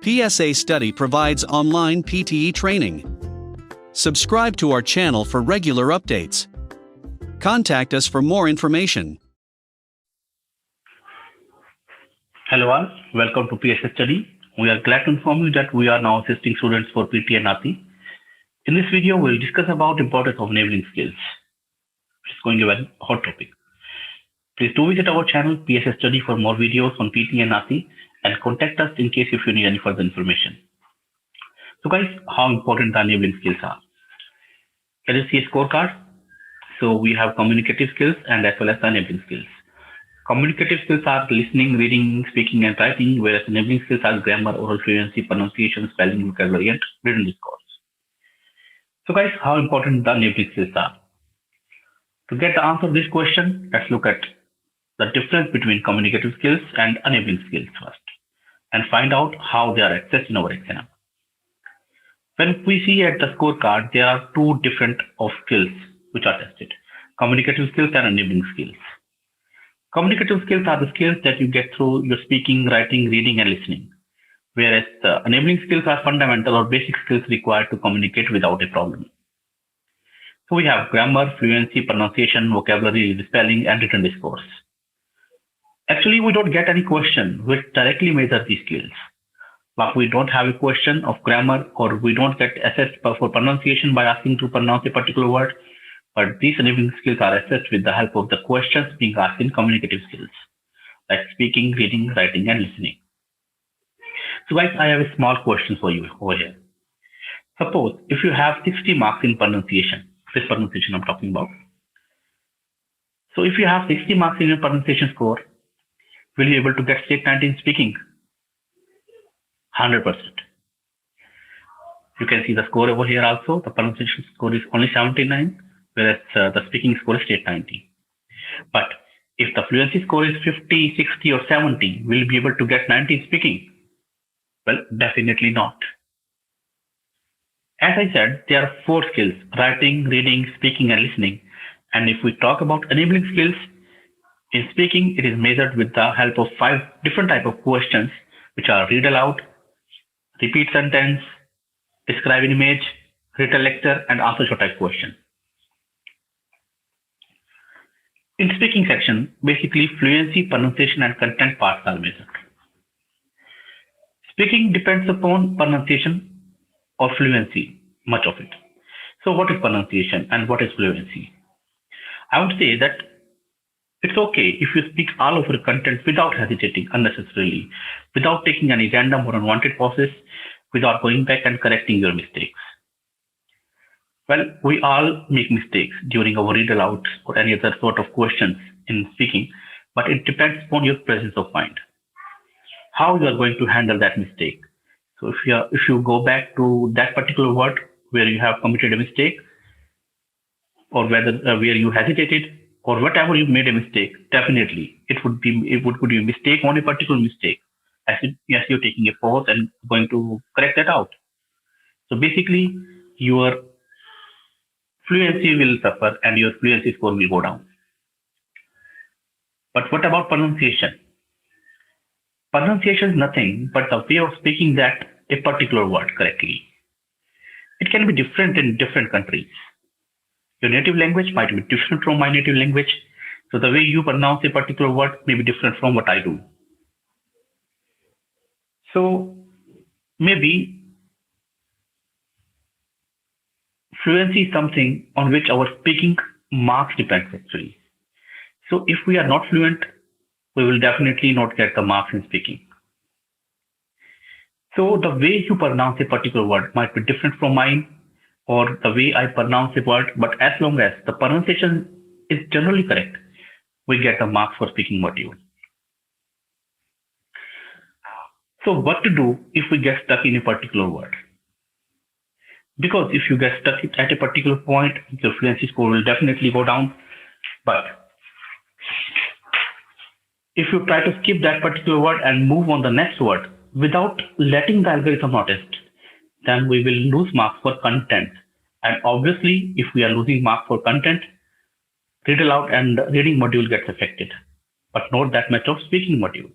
PSA Study provides online PTE training. Subscribe to our channel for regular updates. Contact us for more information. Hello all, welcome to PSA Study. We are glad to inform you that we are now assisting students for PT and RT. In this video, we will discuss about the importance of enabling skills, which is going to be a very hot topic. Please do visit our channel PSA Study for more videos on PT and RT and contact us in case if you need any further information. So guys, how important the enabling skills are. Can you see a scorecard? So we have communicative skills and as well as the enabling skills. Communicative skills are listening, reading, speaking and writing, whereas enabling skills are grammar, oral fluency, pronunciation, spelling, vocabulary and written discourse. So guys, how important the enabling skills are. To get the answer to this question, let's look at the difference between communicative skills and enabling skills first and find out how they are assessed in our exam. When we see at the scorecard, there are two different of skills which are tested, communicative skills and enabling skills. Communicative skills are the skills that you get through your speaking, writing, reading and listening, whereas the enabling skills are fundamental or basic skills required to communicate without a problem. So we have grammar, fluency, pronunciation, vocabulary, spelling and written discourse. Actually, we don't get any question which directly measure these skills. Like we don't have a question of grammar or we don't get assessed for pronunciation by asking to pronounce a particular word, but these enabling skills are assessed with the help of the questions being asked in communicative skills, like speaking, reading, writing and listening. So guys, I have a small question for you over here. Suppose if you have 60 marks in pronunciation, this pronunciation I'm talking about. So if you have 60 marks in your pronunciation score, will you be able to get straight 90 in speaking? 100%. You can see the score over here also. The pronunciation score is only 79, whereas the speaking score is straight 90. But if the fluency score is 50, 60 or 70, will you be able to get 90 in speaking? Well, definitely not. As I said, there are four skills, writing, reading, speaking and listening. And if we talk about enabling skills, in speaking, it is measured with the help of 5 different types of questions, which are read aloud, repeat sentence, describe an image, read a lecture, and answer short type question. In speaking section, basically fluency, pronunciation, and content parts are measured. Speaking depends upon pronunciation or fluency, much of it. So what is pronunciation and what is fluency? I would say that it's okay if you speak all over content without hesitating unnecessarily, without taking any random or unwanted pauses, without going back and correcting your mistakes. Well, we all make mistakes during our read aloud or any other sort of questions in speaking, but it depends upon your presence of mind, how you are going to handle that mistake. So if you go back to that particular word where you have committed a mistake, or whether where you hesitated, or whatever you made a mistake, definitely it would be a mistake on a particular mistake, as you're taking a pause and going to correct that out. So basically, your fluency will suffer and your fluency score will go down. But what about pronunciation? Pronunciation is nothing but the way of speaking that a particular word correctly. It can be different in different countries. Your native language might be different from my native language. So the way you pronounce a particular word may be different from what I do. So maybe fluency is something on which our speaking marks depends actually. So if we are not fluent, we will definitely not get the marks in speaking. So the way you pronounce a particular word might be different from mine, or the way I pronounce a word, but as long as the pronunciation is generally correct, we get the marks for speaking module. So what to do if we get stuck in a particular word? Because if you get stuck at a particular point, your fluency score will definitely go down. But if you try to skip that particular word and move on the next word without letting the algorithm notice, then we will lose marks for content. And obviously, if we are losing marks for content, read aloud and reading module gets affected, but not that much of speaking module.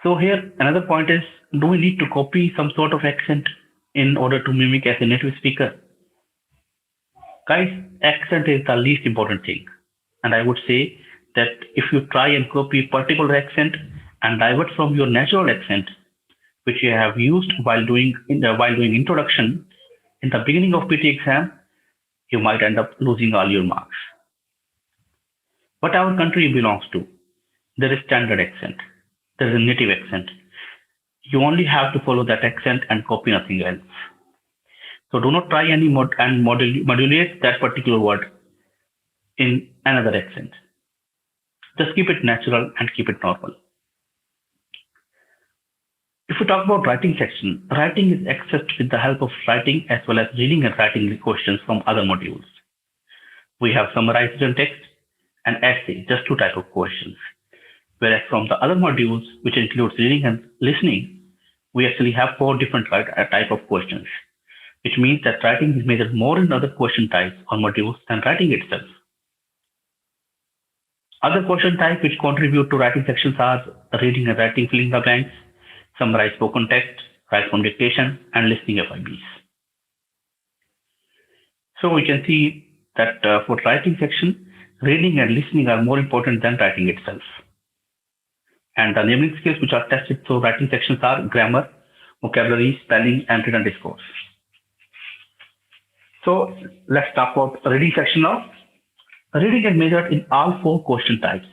So here another point is, do we need to copy some sort of accent in order to mimic as a native speaker? Guys, accent is the least important thing. And I would say that if you try and copy particular accent and divert from your natural accent, which you have used while doing introduction in the beginning of PT exam, you might end up losing all your marks. What our country belongs to, there is standard accent, there is a native accent. You only have to follow that accent and copy nothing else. So do not try any modulate that particular word in another accent. Just keep it natural and keep it normal. If we talk about writing section, writing is accessed with the help of writing as well as reading and writing the questions from other modules. We have summarized written text and essay, just two types of questions. Whereas from the other modules, which includes reading and listening, we actually have four different type of questions, which means that writing is measured more in other question types or modules than writing itself. Other question types which contribute to writing sections are reading and writing filling the blanks, summarize spoken text, write from dictation, and listening FIBs. So we can see that for writing section, reading and listening are more important than writing itself. And the enabling skills which are tested through writing sections are grammar, vocabulary, spelling, and written discourse. So let's talk about reading section now. Reading is measured in all four question types,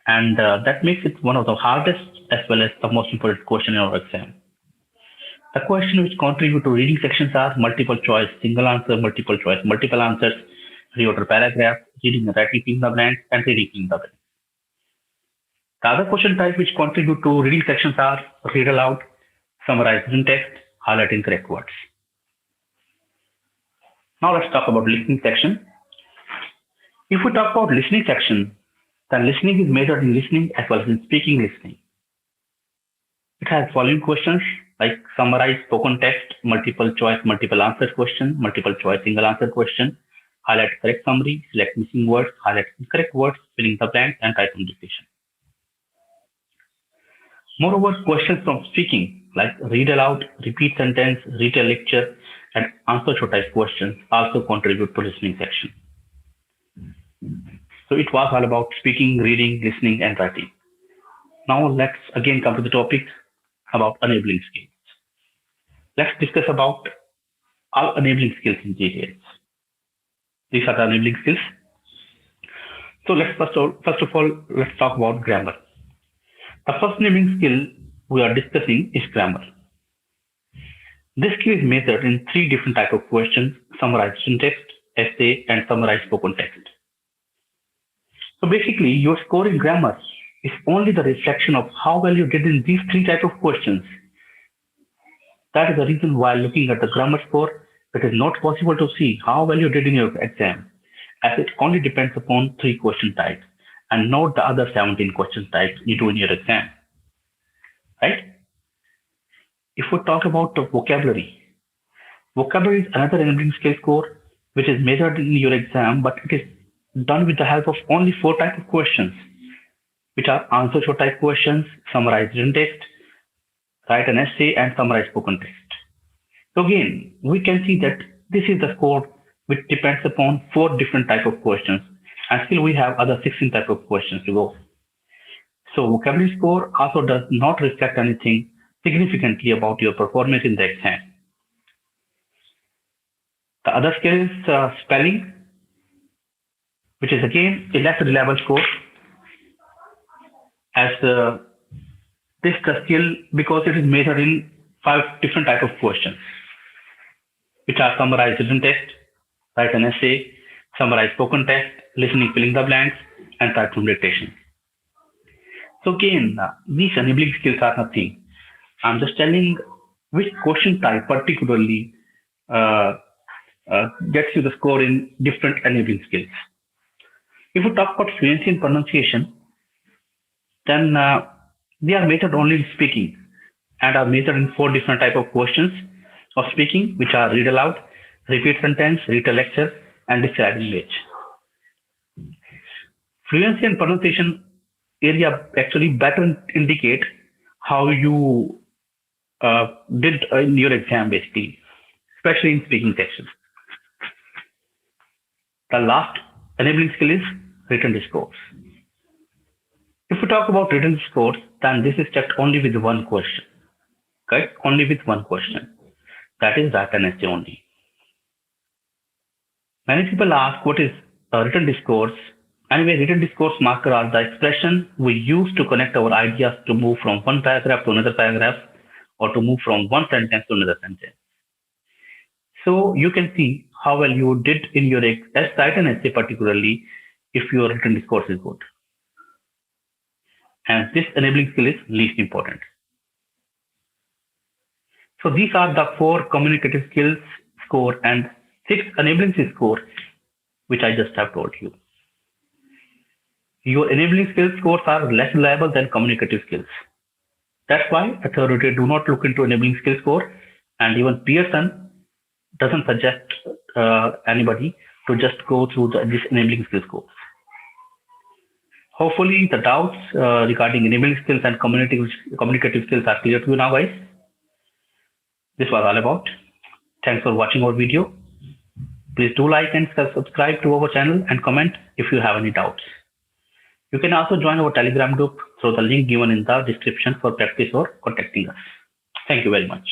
and that makes it one of the hardest as well as the most important question in our exam. The question which contribute to reading sections are multiple choice, single answer, multiple choice, multiple answers, reorder paragraph, reading and writing filling the blanks, and reading filling the blanks. The other question type which contribute to reading sections are read aloud, summarize written text, highlight incorrect words. Now let's talk about listening section. If we talk about listening section, then listening is measured in listening as well as in speaking listening. It has following questions like summarize spoken text, multiple choice, multiple answer question, multiple choice, single answer question, highlight correct summary, select missing words, highlight incorrect words, filling the blanks, and type on dictation. Moreover, questions from speaking like read aloud, repeat sentence, read a lecture, and answer show type questions also contribute to listening section. So it was all about speaking, reading, listening, and writing. Now let's again come to the topic about enabling skills. Let's discuss about all enabling skills in details. These are the enabling skills. So let's first of all, let's talk about grammar. The first enabling skill we are discussing is grammar. This skill is measured in three different types of questions: summarize written text, essay, and summarize spoken text. So basically, your score in grammar is only the reflection of how well you did in these three types of questions. That is the reason why looking at the grammar score, it is not possible to see how well you did in your exam, as it only depends upon three question types and not the other 17 question types you do in your exam. Right? If we talk about the vocabulary, vocabulary is another enabling skill score which is measured in your exam, but it is done with the help of only four types of questions, which are answer show type questions, summarize written text, write an essay, and summarize spoken text. So again, we can see that this is the score which depends upon four different types of questions, and still we have other 16 types of questions to go. So vocabulary score also does not reflect anything significantly about your performance in the exam. The other skill is spelling, which is again a less reliable score, as this is the skill because it is measured in 5 different types of questions, which are summarize written text, write an essay, summarize spoken text, listening filling the blanks, and type from dictation. So again, these enabling skills are nothing. I'm just telling which question type particularly gets you the score in different enabling skills. If we talk about fluency and pronunciation, then they are measured only in speaking and are measured in 4 different types of questions of speaking, which are read aloud, repeat sentence, read a lecture, and describe image. Fluency and pronunciation area actually better indicate how you did in your exam, basically, especially in speaking section. The last enabling skill is written discourse. If we talk about written discourse, then this is checked only with one question, right? Only with one question. That is write an essay only. Many people ask what is a written discourse. Anyway, written discourse marker are the expression we use to connect our ideas to move from one paragraph to another paragraph or to move from one sentence to another sentence. So you can see how well you did in your write an essay, particularly if your written discourse is good. And this enabling skill is least important. So these are the 4 communicative skills score and 6 enabling skills score, which I just have told you. Your enabling skills scores are less reliable than communicative skills. That's why authorities do not look into enabling skill score, and even Pearson doesn't suggest anybody to just go through this enabling skill score. Hopefully the doubts regarding enabling skills and communicative skills are clear to you now, guys. This was all about. Thanks for watching our video. Please do like and subscribe to our channel and comment if you have any doubts. You can also join our Telegram group through the link given in the description for practice or contacting us. Thank you very much.